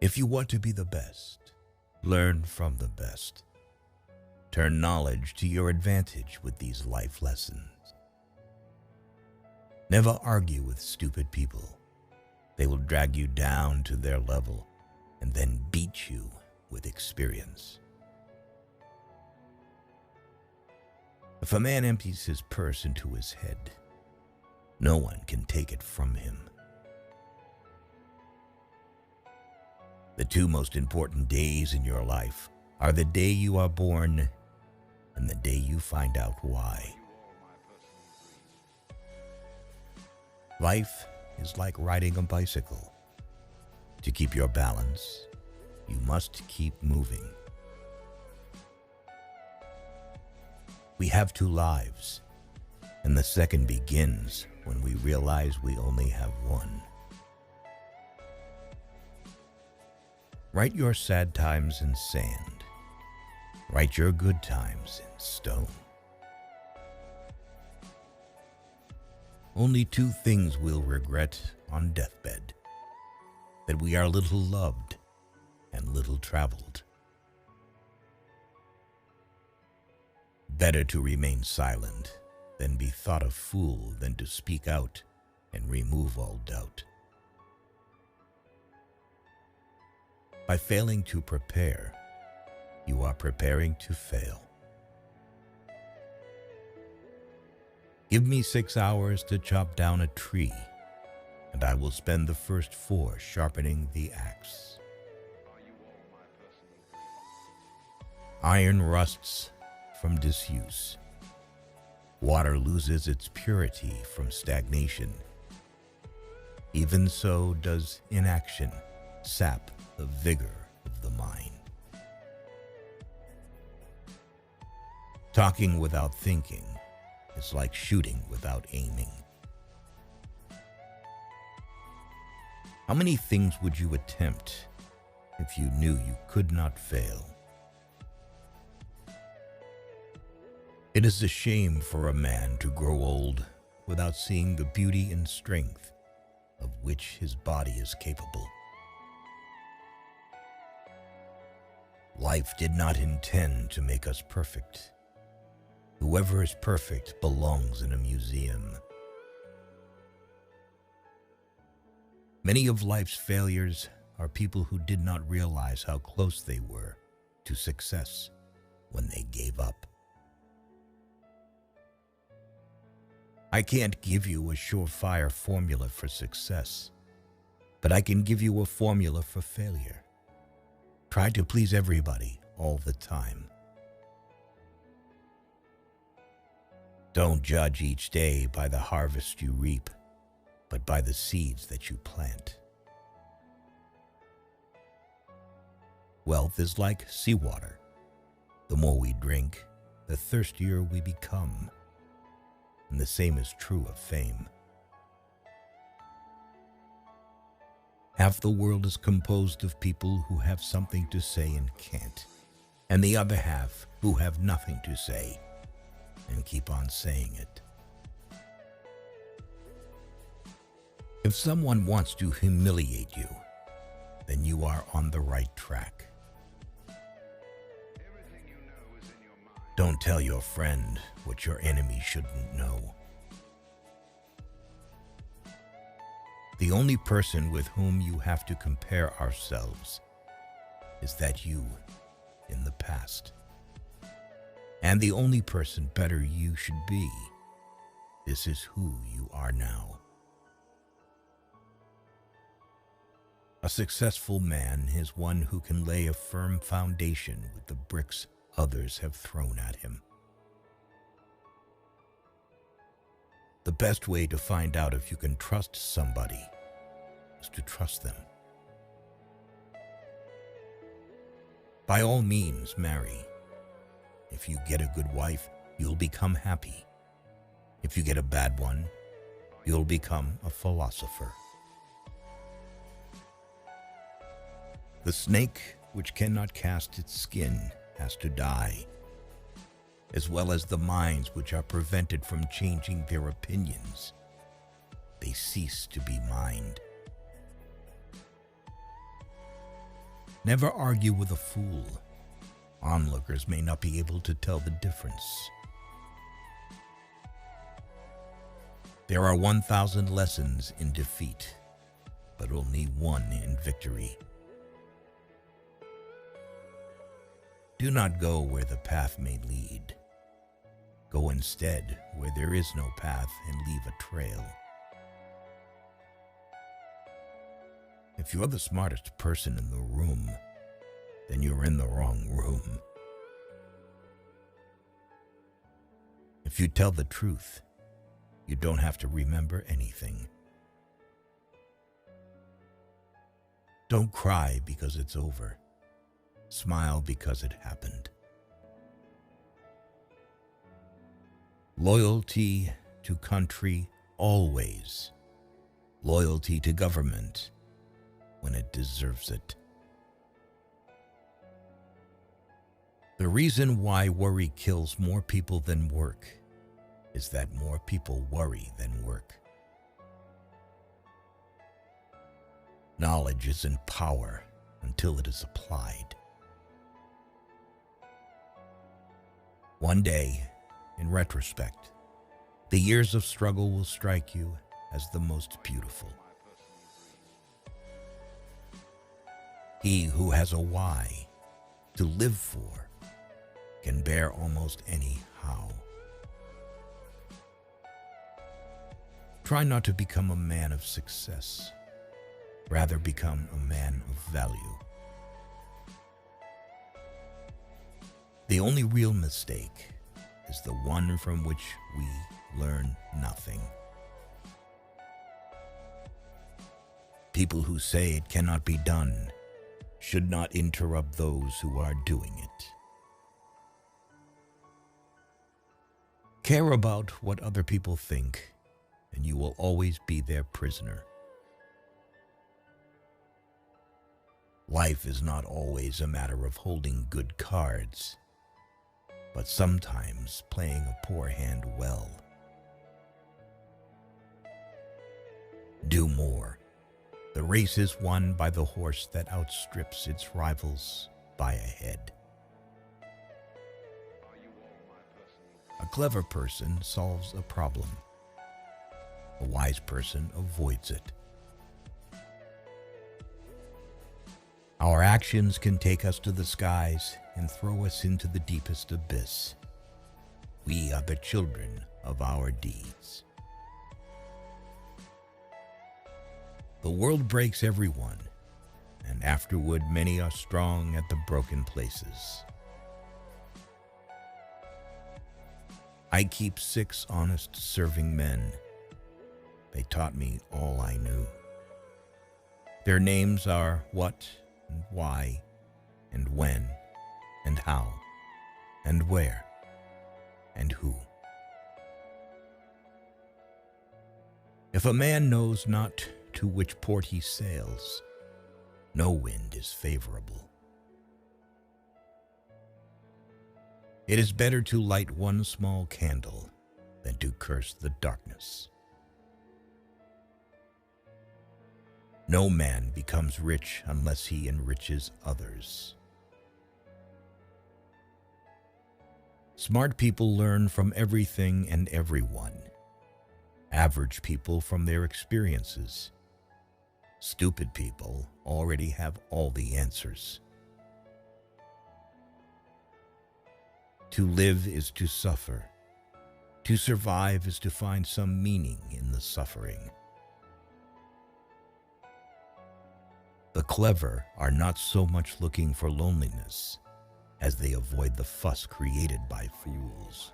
If you want to be the best, learn from the best. Turn knowledge to your advantage with these life lessons. Never argue with stupid people. They will drag you down to their level and then beat you with experience. If a man empties his purse into his head, no one can take it from him. The two most important days in your life are the day you are born and the day you find out why. Life is like riding a bicycle. To keep your balance, you must keep moving. We have two lives, and the second begins when we realize we only have one. Write your sad times in sand. Write your good times in stone. Only two things we'll regret on deathbed: that we are little loved and little traveled. Better to remain silent than be thought a fool than to speak out and remove all doubt. By failing to prepare, you are preparing to fail. Give me 6 hours to chop down a tree, and I will spend the first 4 sharpening the axe. Iron rusts from disuse. Water loses its purity from stagnation. Even so does inaction sap the vigor of the mind. Talking without thinking is like shooting without aiming. How many things would you attempt if you knew you could not fail? It is a shame for a man to grow old without seeing the beauty and strength of which his body is capable. Life did not intend to make us perfect. Whoever is perfect belongs in a museum. Many of life's failures are people who did not realize how close they were to success when they gave up. I can't give you a surefire formula for success, but I can give you a formula for failure. Try to please everybody all the time. Don't judge each day by the harvest you reap, but by the seeds that you plant. Wealth is like seawater. The more we drink, the thirstier we become. And the same is true of fame. Half the world is composed of people who have something to say and can't, and the other half who have nothing to say and keep on saying it. If someone wants to humiliate you, then you are on the right track. Don't tell your friend what your enemy shouldn't know. The only person with whom you have to compare ourselves is that you in the past. And the only person better you should be. This is who you are now. A successful man is one who can lay a firm foundation with the bricks others have thrown at him. The best way to find out if you can trust somebody is to trust them. By all means, marry. If you get a good wife, you'll become happy. If you get a bad one, you'll become a philosopher. The snake which cannot cast its skin has to die, as well as the minds which are prevented from changing their opinions. They cease to be mind. Never argue with a fool. Onlookers may not be able to tell the difference. There are 1,000 lessons in defeat, but only one in victory. Do not go where the path may lead. Go instead where there is no path and leave a trail. If you're the smartest person in the room, then you're in the wrong room. If you tell the truth, you don't have to remember anything. Don't cry because it's over. Smile because it happened. Loyalty to country always. Loyalty to government when it deserves it. The reason why worry kills more people than work is that more people worry than work. Knowledge isn't power until it is applied. One day, in retrospect, the years of struggle will strike you as the most beautiful. He who has a why to live for can bear almost any how. Try not to become a man of success. Rather become a man of value. The only real mistake is the one from which we learn nothing. People who say it cannot be done should not interrupt those who are doing it. Care about what other people think, and you will always be their prisoner. Life is not always a matter of holding good cards, but sometimes playing a poor hand well. Do more. The race is won by the horse that outstrips its rivals by a head. A clever person solves a problem. A wise person avoids it. Our actions can take us to the skies and throw us into the deepest abyss. We are the children of our deeds. The world breaks everyone, and afterward many are strong at the broken places. I keep 6 honest serving men. They taught me all I knew. Their names are what and why and when and how and where and who. If a man knows not to which port he sails, no wind is favorable. It is better to light one small candle than to curse the darkness. No man becomes rich unless he enriches others. Smart people learn from everything and everyone. Average people from their experiences. Stupid people already have all the answers. To live is to suffer. To survive is to find some meaning in the suffering. The clever are not so much looking for loneliness as they avoid the fuss created by fools.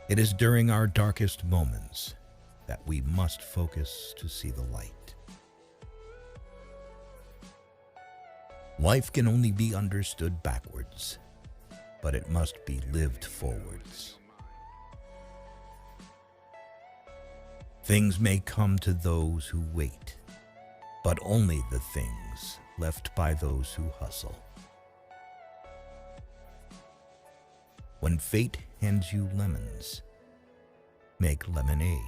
It is during our darkest moments that we must focus to see the light. Life can only be understood backwards, but it must be lived forwards. Things may come to those who wait, but only the things left by those who hustle. When fate hands you lemons, make lemonade.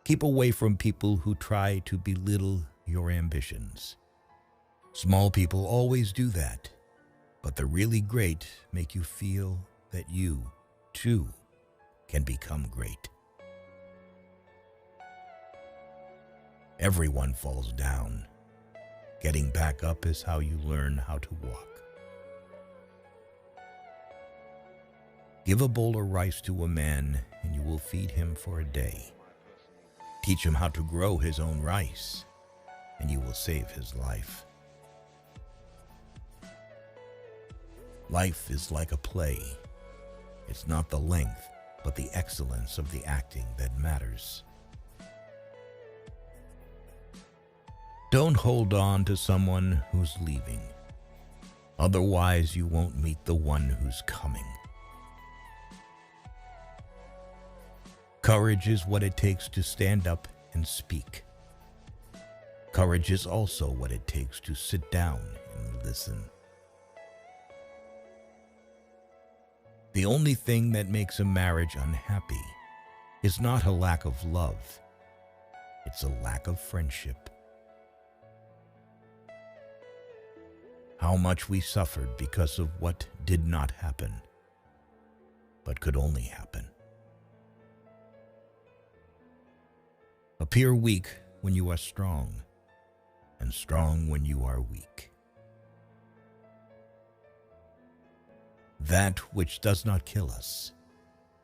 Keep away from people who try to belittle your ambitions. Small people always do that, but the really great make you feel that you, too, can become great. Everyone falls down. Getting back up is how you learn how to walk. Give a bowl of rice to a man and you will feed him for a day. Teach him how to grow his own rice and you will save his life. Life is like a play. It's not the length, but the excellence of the acting that matters. Don't hold on to someone who's leaving. Otherwise, you won't meet the one who's coming. Courage is what it takes to stand up and speak. Courage is also what it takes to sit down and listen. The only thing that makes a marriage unhappy is not a lack of love. It's a lack of friendship. How much we suffered because of what did not happen, but could only happen. Appear weak when you are strong, and strong when you are weak. That which does not kill us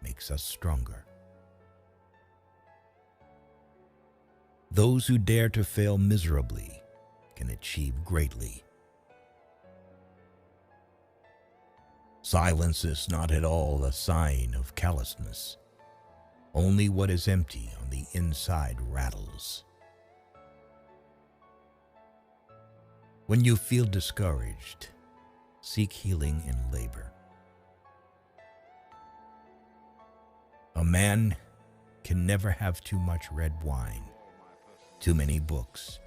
makes us stronger. Those who dare to fail miserably can achieve greatly. Silence is not at all a sign of callousness. Only what is empty on the inside rattles. When you feel discouraged, seek healing in labor. A man can never have too much red wine, too many books,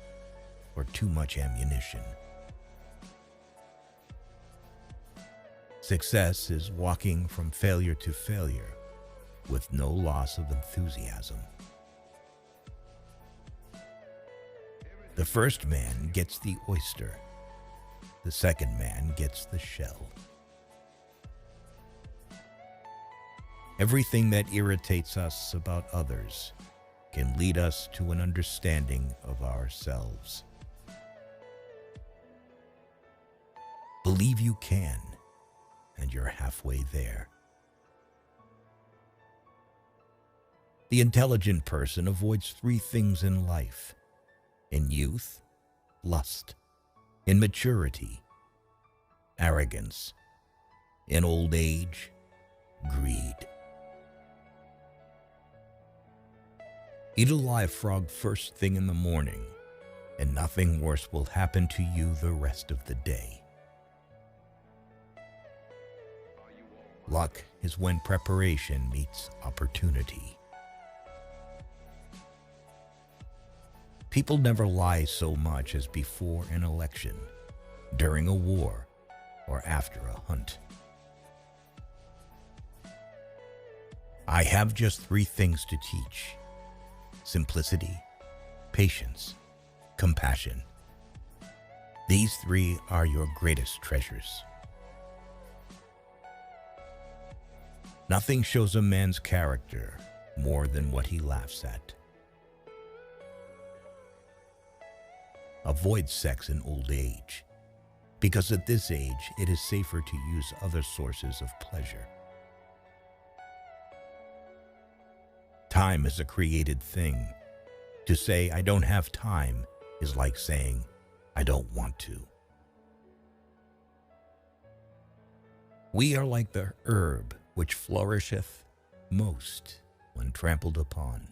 or too much ammunition. Success is walking from failure to failure with no loss of enthusiasm. The first man gets the oyster. The second man gets the shell. Everything that irritates us about others can lead us to an understanding of ourselves. Believe you can, and you're halfway there. The intelligent person avoids 3 things in life. In youth, lust. In maturity, arrogance. In old age, greed. Eat a live frog first thing in the morning, and nothing worse will happen to you the rest of the day. Luck is when preparation meets opportunity. People never lie so much as before an election, during a war, or after a hunt. I have just 3 things to teach: simplicity, patience, compassion. These 3 are your greatest treasures. Nothing shows a man's character more than what he laughs at. Avoid sex in old age, because at this age it is safer to use other sources of pleasure. Time is a created thing. To say, I don't have time, is like saying, I don't want to. We are like the herb which flourisheth most when trampled upon.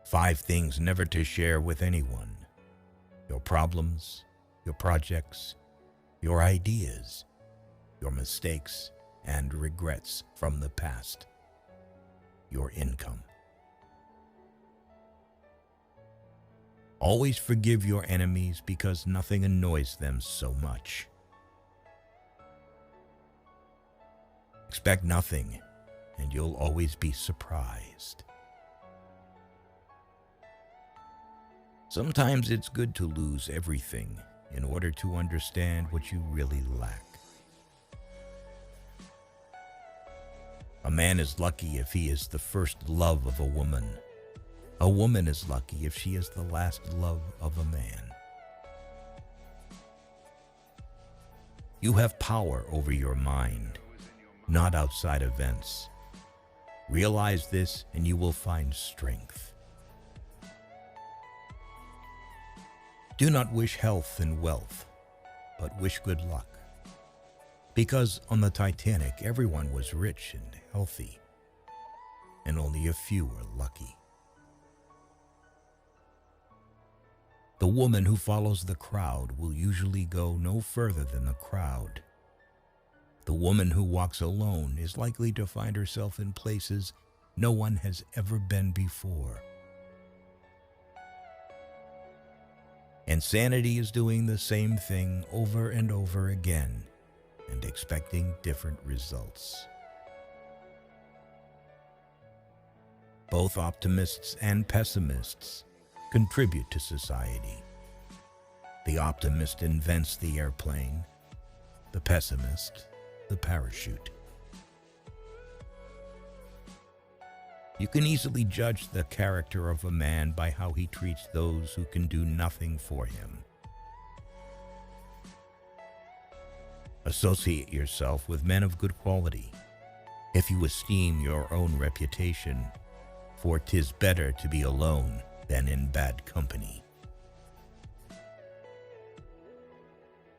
5 things never to share with anyone: your problems, your projects, your ideas, your mistakes and regrets from the past, your income. Always forgive your enemies because nothing annoys them so much. Expect nothing and you'll always be surprised. Sometimes it's good to lose everything in order to understand what you really lack. A man is lucky if he is the first love of a woman. A woman is lucky if she is the last love of a man. You have power over your mind, not outside events. Realize this and you will find strength. Do not wish health and wealth, but wish good luck. Because on the Titanic, everyone was rich and healthy, and only a few were lucky. The woman who follows the crowd will usually go no further than the crowd. The woman who walks alone is likely to find herself in places no one has ever been before. Insanity is doing the same thing over and over again and expecting different results. Both optimists and pessimists contribute to society. The optimist invents the airplane, the pessimist, the parachute. You can easily judge the character of a man by how he treats those who can do nothing for him. Associate yourself with men of good quality, if you esteem your own reputation, for 'tis better to be alone than in bad company.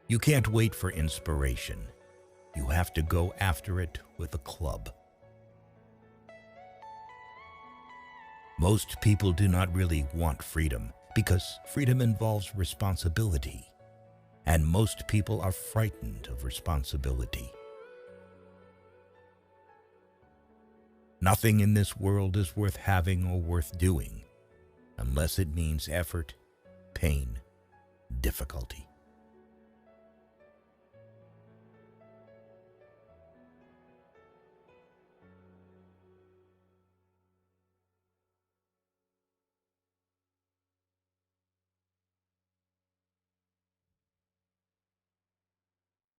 You can't wait for inspiration. You have to go after it with a club. Most people do not really want freedom because freedom involves responsibility, and most people are frightened of responsibility. Nothing in this world is worth having or worth doing unless it means effort, pain, difficulty.